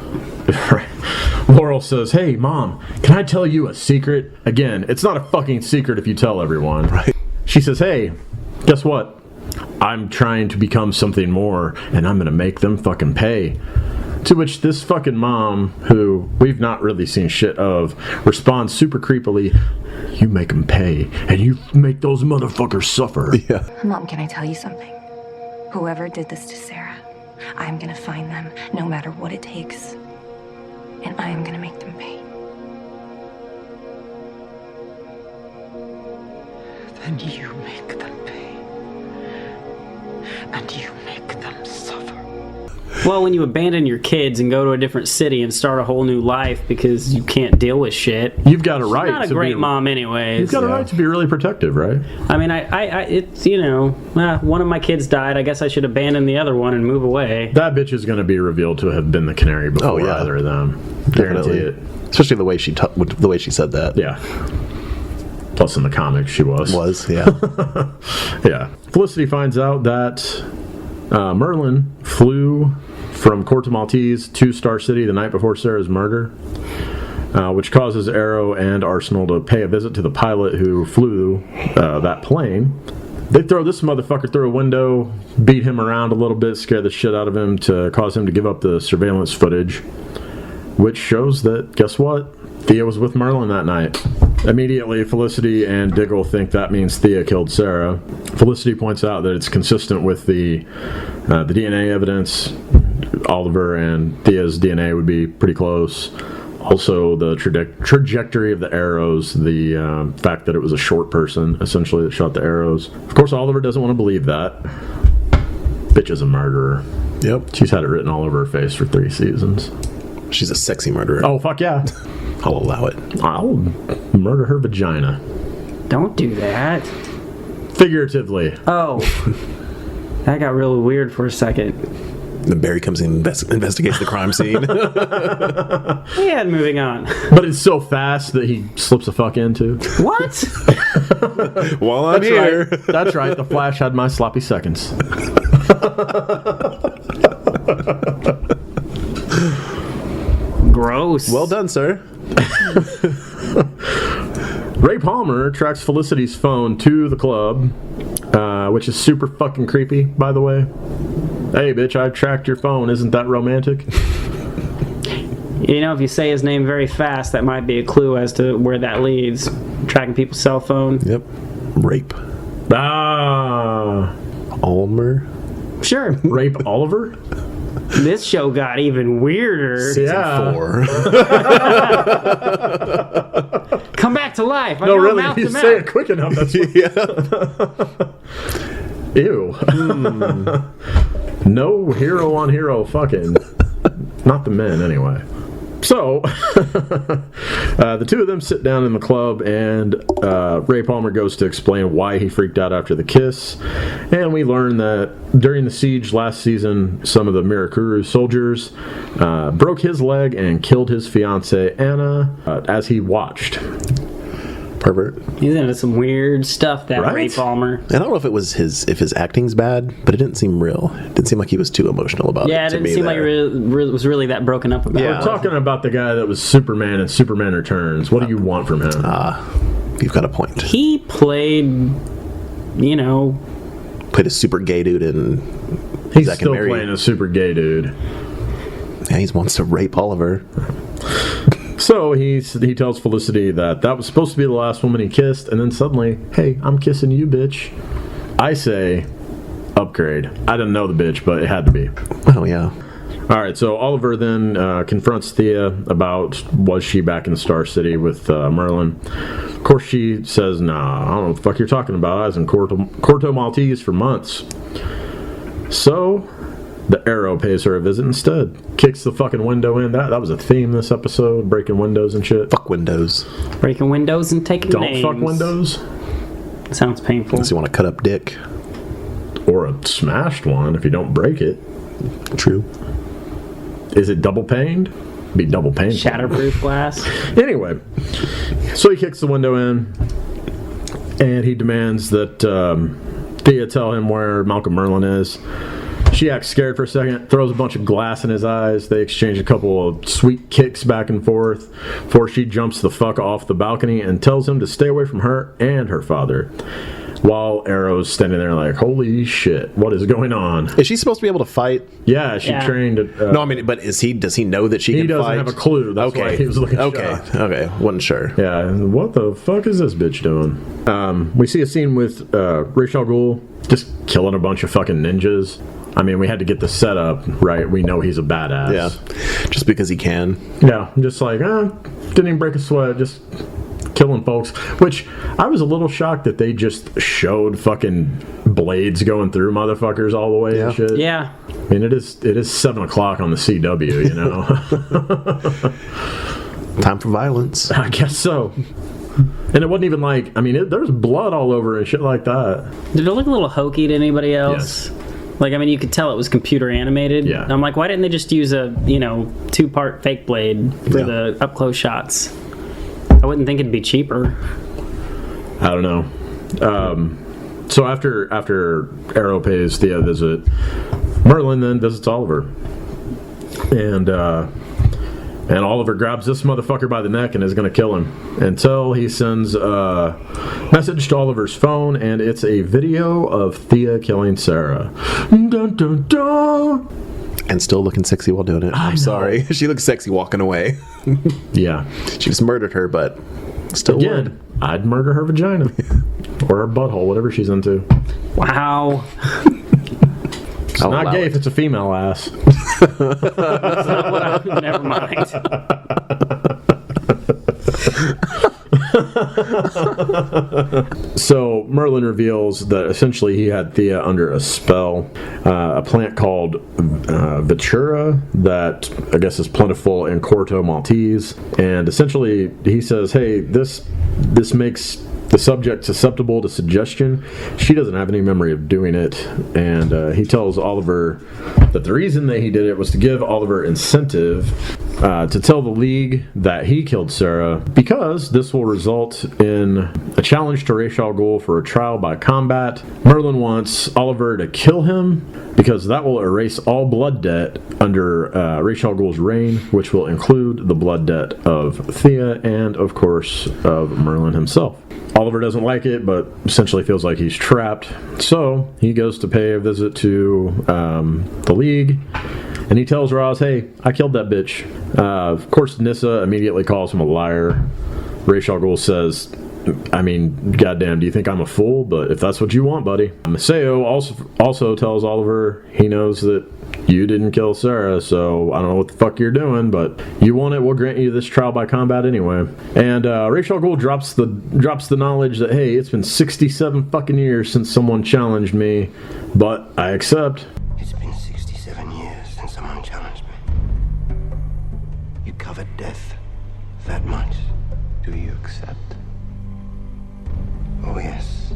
B: Laurel says, hey, Mom, can I tell you a secret? Again, it's not a fucking secret if you tell everyone.
D: Right.
B: She says, hey, guess what? I'm trying to become something more, and I'm going to make them fucking pay. To which this fucking mom, who we've not really seen shit of, responds super creepily, you make them pay, and you make those motherfuckers suffer.
D: Yeah.
J: Mom, can I tell you something? Whoever did this to Sarah, I'm going to find them no matter what it takes, and I am going to make them pay.
F: Then you make them pay. And you make them suffer.
A: Well, when you abandon your kids and go to a different city and start a whole new life because you can't deal with shit,
B: you've got a right.
A: She's not a great mom, anyways.
B: You've got a right to be really protective, right?
A: I mean, it's one of my kids died. I guess I should abandon the other one and move away.
B: That bitch is going to be revealed to have been the Canary before either of them. Guarantee it.
D: Especially the way she said that.
B: Yeah. Plus, in the comics, she was.
D: Yeah.
B: Yeah. Felicity finds out that Merlin flew from Corto Maltese to Star City the night before Sarah's murder, which causes Arrow and Arsenal to pay a visit to the pilot who flew that plane. They throw this motherfucker through a window, beat him around a little bit, scare the shit out of him to cause him to give up the surveillance footage, which shows that, guess what? Thea was with Merlin that night. Immediately, Felicity and Diggle think that means Thea killed Sarah. Felicity points out that it's consistent with the DNA evidence. Oliver and Thea's DNA would be pretty close. Also, the trajectory of the arrows, the fact that it was a short person, essentially, that shot the arrows. Of course, Oliver doesn't want to believe that. Bitch is a murderer.
D: Yep.
B: She's had it written all over her face for 3 seasons.
D: She's a sexy murderer.
B: Oh, fuck yeah.
D: I'll allow it.
B: I'll murder her vagina.
A: Don't do that.
B: Figuratively.
A: Oh. That got really weird for a second.
D: Then Barry comes in and investigates the crime scene.
A: Yeah, moving on.
B: But it's so fast that he slips a fuck into.
A: What?
D: While I'm here.
B: Right. That's right. The Flash had my sloppy seconds.
A: Gross.
D: Well done, sir.
B: Ray Palmer tracks Felicity's phone to the club, which is super fucking creepy, by the way. Hey, bitch, I tracked your phone. Isn't that romantic?
A: You know, if you say his name very fast, that might be a clue as to where that leads. Tracking people's cell phone.
D: Yep. Rape.
B: Ah.
D: Almer.
A: Sure.
B: Rape Oliver?
A: This show got even weirder.
D: Season 4.
A: Come back to life.
B: No, really, if you say it quick enough, that's what... Ew.
D: Mm.
B: No hero on hero fucking. Not the men, anyway. So, the two of them sit down in the club, and Ray Palmer goes to explain why he freaked out after the kiss. And we learn that during the siege last season, some of the Mirakuru soldiers broke his leg and killed his fiancée, Anna, as he watched.
D: Pervert.
A: He's into some weird stuff, that
B: Right?
A: Ray Palmer.
D: And I don't know if it was if his acting's bad, but it didn't seem real. It didn't seem like he was too emotional about
A: Yeah,
D: it.
A: it didn't seem like it was really that broken up about
B: We're
A: it.
B: talking about the guy that was Superman in Superman Returns. What do you want from him?
D: You've got a point.
A: He played,
D: Played a super gay dude in
B: He's
D: Zack
B: still
D: and Mary.
B: playing a super gay dude.
D: Yeah, he wants to rape Oliver.
B: So he tells Felicity that was supposed to be the last woman he kissed, and then suddenly, hey, I'm kissing you, bitch. I say, upgrade. I didn't know the bitch, but it had to be.
D: Oh, yeah.
B: All right, so Oliver then confronts Thea about was she back in Star City with Merlin. Of course, she says, nah, I don't know what the fuck you're talking about. I was in Corto Maltese for months. So the Arrow pays her a visit instead. Kicks the fucking window in. That was a theme this episode, breaking windows and shit.
D: Fuck windows.
A: Breaking windows and taking
B: Don't
A: names.
B: fuck windows.
A: Sounds painful.
D: Unless you want to cut up dick.
B: Or a smashed one if you don't break it.
D: True.
B: Is it double paned? Be double paned.
A: Shatterproof glass.
B: Anyway, so he kicks the window in, and he demands that Thea tell him where Malcolm Merlin is. She acts scared for a second, throws a bunch of glass in his eyes. They exchange a couple of sweet kicks back and forth before she jumps the fuck off the balcony and tells him to stay away from her and her father. While Arrow's standing there like, holy shit, what is going on?
D: Is she supposed to be able to fight?
B: Yeah, she trained at...
D: no, I mean, but does he know that she can fight?
B: He doesn't have a clue. That's why he was looking shocked.
D: Okay, wasn't sure.
B: Yeah, what the fuck is this bitch doing? We see a scene with Ra's al Ghul just killing a bunch of fucking ninjas. I mean, we had to get the setup right. We know he's a badass.
D: Yeah, just because he can.
B: Yeah, just like, didn't even break a sweat, just killing folks. Which, I was a little shocked that they just showed fucking blades going through motherfuckers all the way and shit.
A: Yeah.
B: I mean, it is 7 o'clock on the CW, you know?
D: Time for violence.
B: I guess so. And it wasn't even like, I mean, there's blood all over and shit like that.
A: Did it look a little hokey to anybody else?
B: Yes.
A: Like, I mean, you could tell it was computer animated.
B: Yeah.
A: I'm like, why didn't they just use a, 2-part fake blade for the up-close shots? I wouldn't think it'd be cheaper.
B: I don't know. So after Arrow pays Thea a visit, Merlin then visits Oliver. And Oliver grabs this motherfucker by the neck and is going to kill him until he sends a message to Oliver's phone, and it's a video of Thea killing Sarah. Dun, dun, dun.
D: And still looking sexy while doing it. I'm sorry. She looks sexy walking away.
B: Yeah.
D: She just murdered her, but still
B: Again,
D: would.
B: I'd murder her vagina. Or her butthole, whatever she's into.
A: Wow.
B: It's not gay if it's a female ass.
A: Never mind.
B: So Merlin reveals that essentially he had Thea under a spell, a plant called Vitura that I guess is plentiful in Corto Maltese, and essentially he says, hey, this makes the subject susceptible to suggestion. She doesn't have any memory of doing it, and he tells Oliver that the reason that he did it was to give Oliver incentive to tell the League that he killed Sarah, because this will result in a challenge to Ra's al Ghul for a trial by combat. Merlin wants Oliver to kill him because that will erase all blood debt under Ra's al Ghul's reign, which will include the blood debt of Thea and, of course, of Merlin himself. Oliver doesn't like it, but essentially feels like he's trapped. So he goes to pay a visit to the League, and he tells Roz, hey, I killed that bitch. Of course, Nyssa immediately calls him a liar. Ra's al Ghul says, I mean, goddamn, do you think I'm a fool? But if that's what you want, buddy. Maceo also tells Oliver he knows that you didn't kill Sarah, so I don't know what the fuck you're doing, but you want it, we'll grant you this trial by combat anyway. And Ra's al Ghul drops the knowledge that, hey, it's been 67 fucking years since someone challenged me, but I accept.
K: It's been 67 years since someone challenged me. You covered love a death that much? Do you accept? Oh, yes.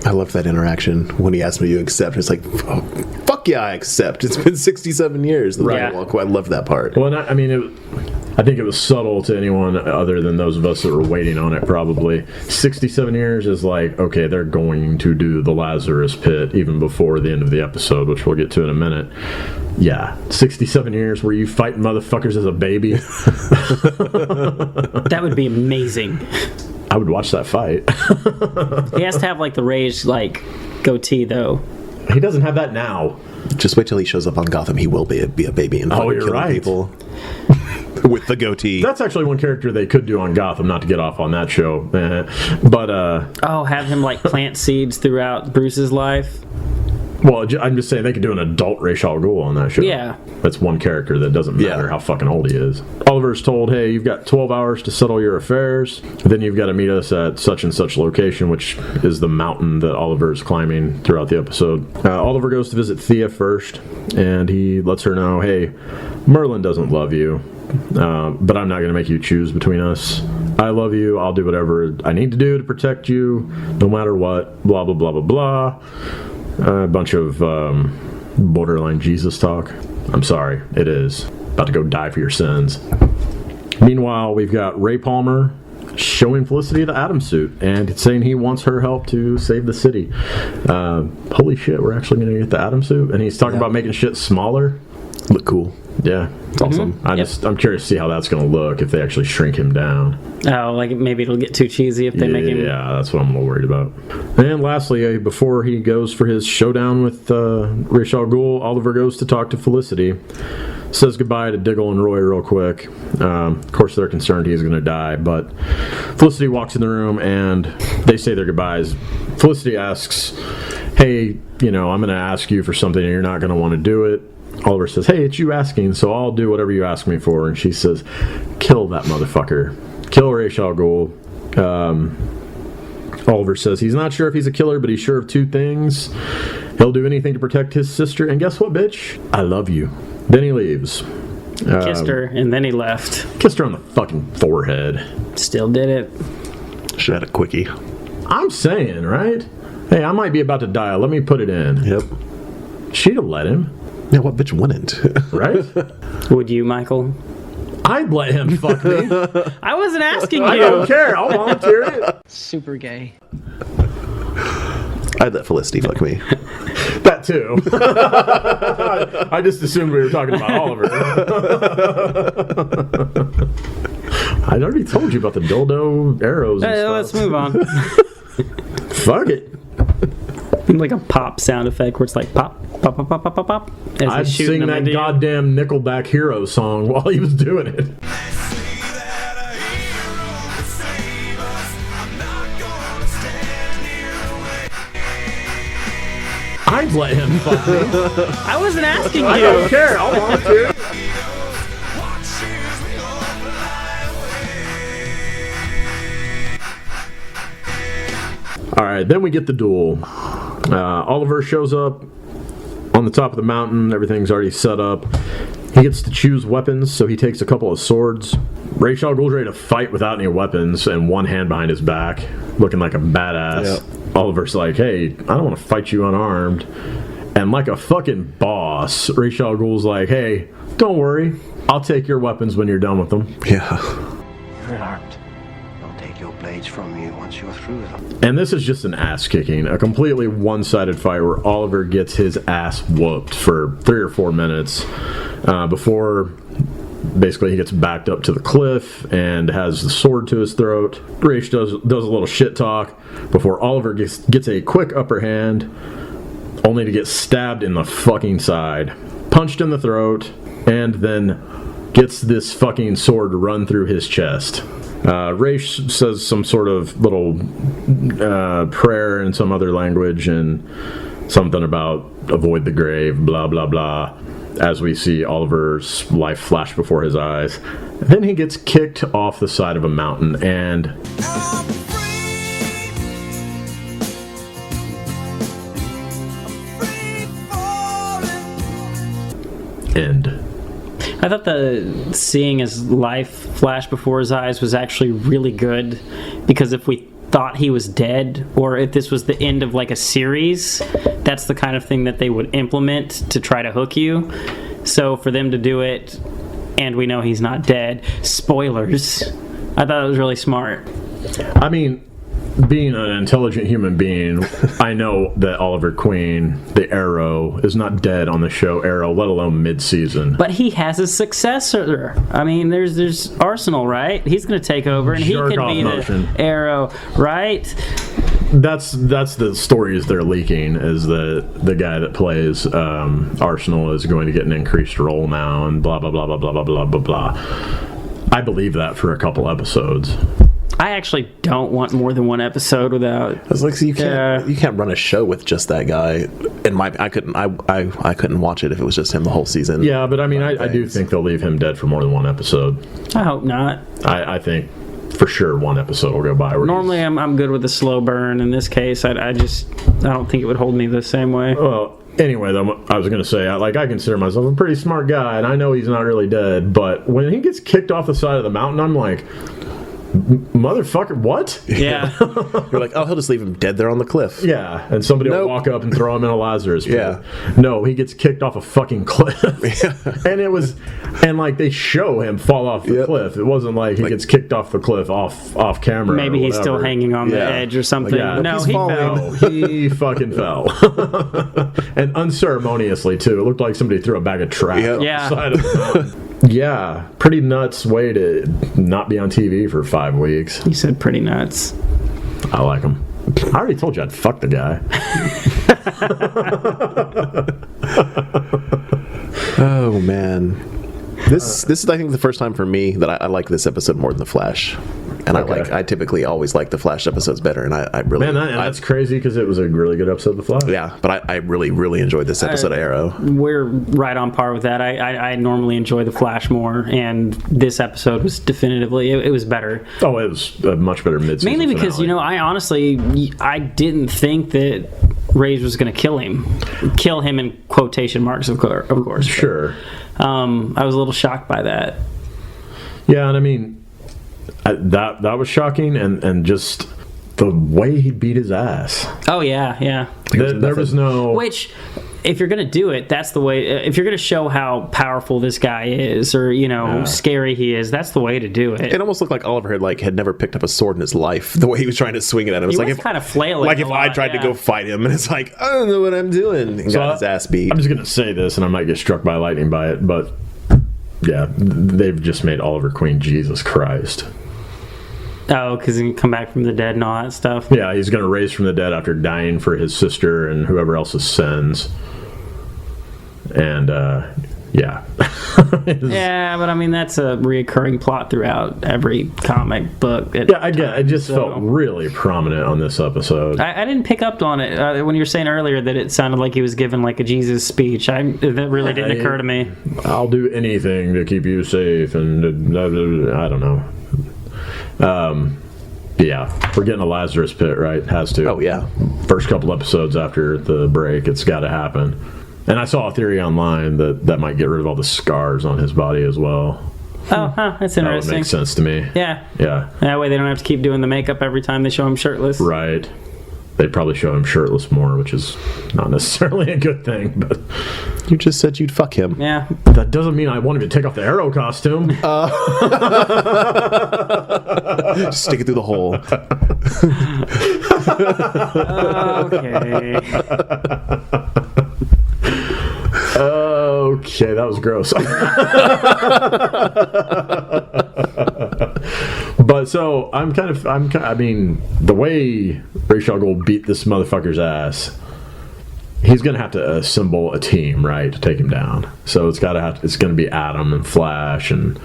D: I love that interaction when he asked me to accept. It's like, oh, fuck yeah, I accept. It's been 67 years.
B: Right.
D: I love that part.
B: Well, I mean, I think it was subtle to anyone other than those of us that were waiting on it, probably. 67 years is like, okay, they're going to do the Lazarus Pit even before the end of the episode, which we'll get to in a minute. Yeah, 67 years where you fighting motherfuckers as a baby.
A: That would be amazing.
B: I would watch that fight.
A: He has to have like the rage like goatee though.
B: He doesn't have that now.
D: Just wait till he shows up on Gotham. He will be a baby and fucking killing people with the goatee.
B: That's actually one character they could do on Gotham, not to get off on that show. But
A: have him like plant seeds throughout Bruce's life.
B: Well, I'm just saying they could do an adult Ra's al Ghul on that show.
A: Yeah.
B: That's one character that doesn't matter how fucking old he is. Oliver's told, hey, you've got 12 hours to settle your affairs. Then you've got to meet us at such and such location, which is the mountain that Oliver's climbing throughout the episode. Oliver goes to visit Thea first, and he lets her know, hey, Merlin doesn't love you, but I'm not going to make you choose between us. I love you. I'll do whatever I need to do to protect you, no matter what, blah, blah, blah, blah, blah. A bunch of borderline Jesus talk. I'm sorry, it is. About to go die for your sins. Meanwhile, we've got Ray Palmer showing Felicity the Atom suit and saying he wants her help to save the city. Holy shit, we're actually going to get the Atom suit? And he's talking about making shit smaller.
D: Look cool.
B: Yeah, it's awesome. I'm curious to see how that's going to look if they actually shrink him down.
A: Oh, like maybe it'll get too cheesy if they make him.
B: Yeah, that's what I'm a little worried about. And lastly, before he goes for his showdown with Ra's al Ghul, Oliver goes to talk to Felicity. Says goodbye to Diggle and Roy real quick. Of course, they're concerned he's going to die, but Felicity walks in the room and they say their goodbyes. Felicity asks, hey, I'm going to ask you for something and you're not going to want to do it. Oliver says, hey, it's you asking, so I'll do whatever you ask me for. And she says, kill that motherfucker. Kill Ra's al Ghul. Oliver says he's not sure if he's a killer, but he's sure of two things. He'll do anything to protect his sister. And guess what, bitch? I love you. Then he leaves.
A: Kissed her, and then he left.
B: Kissed her on the fucking forehead.
A: Still did it.
D: Should have had a quickie.
B: I'm saying, right? Hey, I might be about to die. Let me put it in.
D: Yep.
B: She'd have let him.
D: Yeah, what bitch wouldn't?
B: Right?
A: Would you, Michael?
B: I'd let him fuck me.
A: I wasn't asking you.
B: I don't care. I'll volunteer it.
A: Super gay.
D: I'd let Felicity fuck me.
B: That too. I just assumed we were talking about Oliver. I already told you about the dildo arrows and stuff.
A: Let's move on.
B: Fuck it.
A: Like a pop sound effect where it's like pop, pop, pop, pop, pop, pop, pop.
B: I'd sing that goddamn Nickelback Hero song while he was doing it. I'd let him fuck me.
A: I wasn't asking you.
B: I don't care. I'll volunteer. Alright, then we get the duel. Oliver shows up on the top of the mountain. Everything's already set up. He gets to choose weapons, so he takes a couple of swords. Ra's al Ghul's ready to fight without any weapons and one hand behind his back, looking like a badass. Yep. Oliver's like, hey, I don't want to fight you unarmed. And like a fucking boss, Ra's al Ghul's like, hey, don't worry. I'll take your weapons when you're done with them.
D: Yeah.
K: You're unarmed. I'll take your blades from you once you're through them.
B: And this is just an ass-kicking, a completely one-sided fight where Oliver gets his ass whooped for 3 or 4 minutes before basically he gets backed up to the cliff and has the sword to his throat. Ra's does a little shit talk before Oliver gets a quick upper hand, only to get stabbed in the fucking side, punched in the throat, and then gets this fucking sword run through his chest. Ra's says some sort of little prayer in some other language and something about avoid the grave, blah, blah, blah, as we see Oliver's life flash before his eyes. Then he gets kicked off the side of a mountain and... end.
A: I I thought the seeing his life flash before his eyes was actually really good, because if we thought he was dead, or if this was the end of like a series, that's the kind of thing that they would implement to try to hook you. So for them to do it, and we know he's not dead, spoilers, I thought it was really smart.
B: I mean, being an intelligent human being, I know that Oliver Queen, the Arrow, is not dead on the show Arrow, let alone mid-season.
A: But he has a successor. I mean, there's Arsenal, right? He's going to take over, and he could be the Arrow, right?
B: That's the stories they're leaking, is that the guy that plays Arsenal is going to get an increased role now, and blah, blah, blah, blah, blah, blah, blah, blah, blah. I believe that for a couple episodes.
A: I actually don't want more than one episode without.
D: I was like, so you can't run a show with just that guy. And I couldn't watch it if it was just him the whole season.
B: Yeah, but I mean, I do think they'll leave him dead for more than one episode.
A: I hope not.
B: I think for sure one episode will go by.
A: Normally, I'm good with a slow burn. In this case, I don't think it would hold me the same way.
B: Well, anyway, though, I was going to say, I consider myself a pretty smart guy, and I know he's not really dead. But when he gets kicked off the side of the mountain, I'm like, motherfucker, what?
A: Yeah.
D: You're like, oh, he'll just leave him dead there on the cliff.
B: Yeah, and somebody will walk up and throw him in a Lazarus pit.
D: Yeah.
B: No, he gets kicked off a fucking cliff.
D: Yeah.
B: And like they show him fall off the cliff. It wasn't like he gets kicked off the cliff off camera.
A: Maybe he's still hanging on the edge or something.
B: Yeah.
A: No,
B: he fell. He fucking fell. And unceremoniously too. It looked like somebody threw a bag of trash off the side of the mountain. Yeah, pretty nuts way to not be on TV for 5 weeks.
A: You said pretty nuts.
B: I like him. I already told you I'd fuck the guy.
D: Oh, man. This is, I think, the first time for me that I like this episode more than The Flash. And I typically always like the Flash episodes better, and I really...
B: Man, that's crazy, because it was a really good episode of The Flash.
D: Yeah, but I really, really enjoyed this episode of Arrow.
A: We're right on par with that. I normally enjoy The Flash more, and this episode was definitively... It was better.
B: Oh, it was a much better mid-season
A: Mainly because,
B: finale.
A: I honestly... I didn't think that Rage was going to kill him. Kill him in quotation marks, of course.
B: Sure.
A: But, I was a little shocked by that.
B: Yeah, and I mean... That was shocking, and just the way he beat his ass.
A: Oh yeah.
B: There was no...
A: Which, if you're gonna do it, that's the way. If you're gonna show how powerful this guy is, or scary he is, that's the way to do it.
D: It almost looked like Oliver had never picked up a sword in his life. The way he was trying to swing it at him,
A: He was kind of flailing.
D: Like if I tried to go fight him, and it's like, I don't know what I'm doing, and got his ass beat.
B: I'm just gonna say this, and I might get struck by lightning by it, but yeah, they've just made Oliver Queen Jesus Christ.
A: Oh, because he can come back from the dead and all that stuff.
B: Yeah, he's going to raise from the dead after dying for his sister and whoever else's sins. And, yeah.
A: Yeah, but I mean, that's a reoccurring plot throughout every comic book.
B: I get it. It just felt really prominent on this episode.
A: I didn't pick up on it when you were saying earlier that it sounded like he was giving like a Jesus speech. That really didn't occur to me.
B: I'll do anything to keep you safe, and I don't know. Yeah, we're getting a Lazarus pit, right? Has to.
D: Oh, yeah.
B: First couple episodes after the break, it's got to happen. And I saw a theory online that might get rid of all the scars on his body as well.
A: Oh, that's interesting.
B: That would make sense to me.
A: Yeah.
B: Yeah.
A: That way they don't have to keep doing the makeup every time they show him shirtless.
B: Right. They'd probably show him shirtless more, which is not necessarily a good thing, but...
D: You just said you'd fuck him.
A: Yeah.
B: That doesn't mean I want him to take off the Arrow costume.
D: Just stick it through the hole.
B: Okay, that was gross. But so I mean, the way Ra's al Ghul beat this motherfucker's ass, he's gonna have to assemble a team, right, to take him down. So it's gonna be Adam and Flash and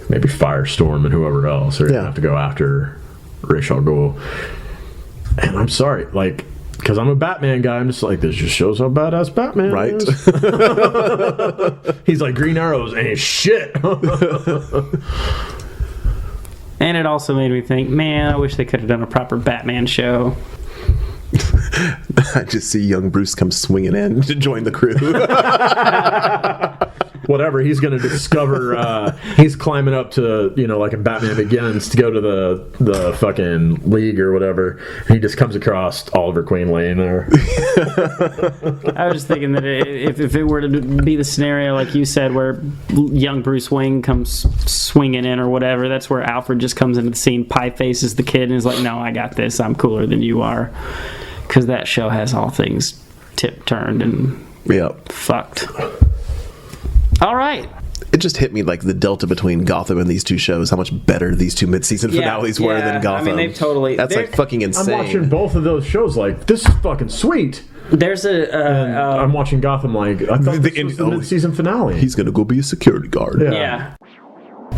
B: maybe Firestorm and whoever else are gonna have to go after Ra's al Ghul. And I'm sorry, like, because I'm a Batman guy, I'm just like, this just shows how badass Batman is. He's like, Green Arrows ain't shit.
A: And it also made me think, man, I wish they could have done a proper Batman show.
D: I just see young Bruce come swinging in to join the crew.
B: whatever, he's going to discover, he's climbing up to, like a Batman Begins to go to the fucking league or whatever. And he just comes across Oliver Queen laying there.
A: I was just thinking that if it were to be the scenario like you said, where young Bruce Wayne comes swinging in or whatever, that's where Alfred just comes into the scene, pie faces the kid, and is like, "No, I got this. I'm cooler than you are," because that show has all things turned and fucked. All right.
D: It just hit me like the delta between Gotham and these two shows, how much better these two mid-season finales were than Gotham.
A: I mean, they've totally...
D: That's like fucking insane.
B: I'm watching both of those shows like, this is fucking sweet.
A: There's
B: I'm watching Gotham like, I thought this was the mid-season finale.
D: He's going to go be a security guard.
A: Yeah.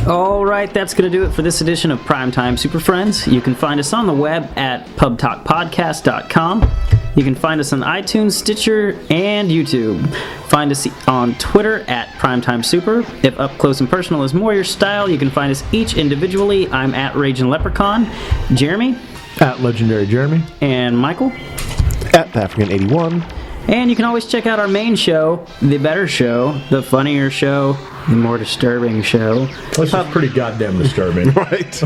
A: All right, that's going to do it for this edition of Primetime Super Friends. You can find us on the web at pubtalkpodcast.com. You can find us on iTunes, Stitcher, and YouTube. Find us on Twitter at Primetime Super. If up close and personal is more your style, you can find us each individually. I'm at Raging Leprechaun. Jeremy.
B: At Legendary Jeremy.
A: And Michael.
D: At African81.
A: And you can always check out our main show, the better show, the funnier show, the more disturbing show.
B: This is pretty goddamn disturbing.
D: Right.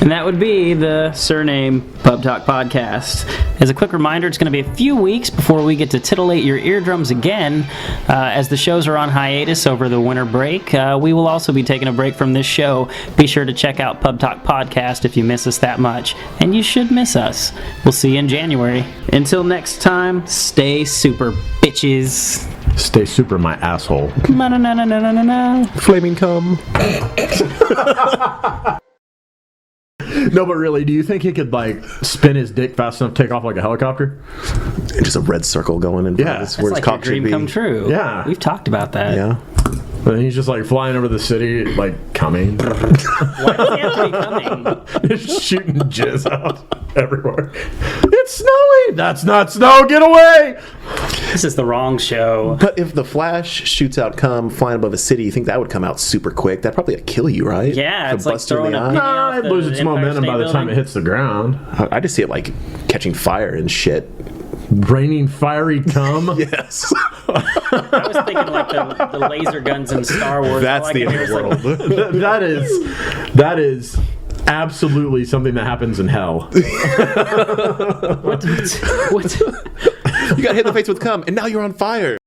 A: And that would be the surname Pub Talk Podcast. As a quick reminder, it's going to be a few weeks before we get to titillate your eardrums again. As the shows are on hiatus over the winter break, we will also be taking a break from this show. Be sure to check out Pub Talk Podcast if you miss us that much. And you should miss us. We'll see you in January. Until next time, stay super, bitches.
B: Stay super, my asshole.
D: Flaming cum.
B: No, but really, do you think he could, like, spin his dick fast enough to take off like a helicopter?
D: And just a red circle going in front of his, where his
A: like
D: cock
A: your dream
D: should be.
A: come true.
B: Yeah.
A: We've talked about that.
D: Yeah.
B: And he's just, like, flying over the city, like, coming.
A: Why does he have to be coming?
B: Just shooting jizz out everywhere. It's snowing! That's not snow! Get away!
A: This is the wrong show.
D: But if the Flash shoots out cum flying above a city, you think that would come out super quick? That'd probably kill you, right?
A: Yeah,
D: The
A: it's like
D: bust in
A: throwing
D: the
A: a
D: eye.
A: penny
B: Nah,
A: off
B: it
A: the
B: loses its
A: Empire
B: momentum
A: State
B: by the time
A: Building.
B: it hits the ground.
D: I just see it like catching fire and shit.
B: Raining fiery cum?
D: Yes.
A: I was thinking like the laser guns in Star Wars.
D: That's the end of the world.
B: That is absolutely something that happens in hell.
A: What?
D: You got hit in the face with cum, and now you're on fire.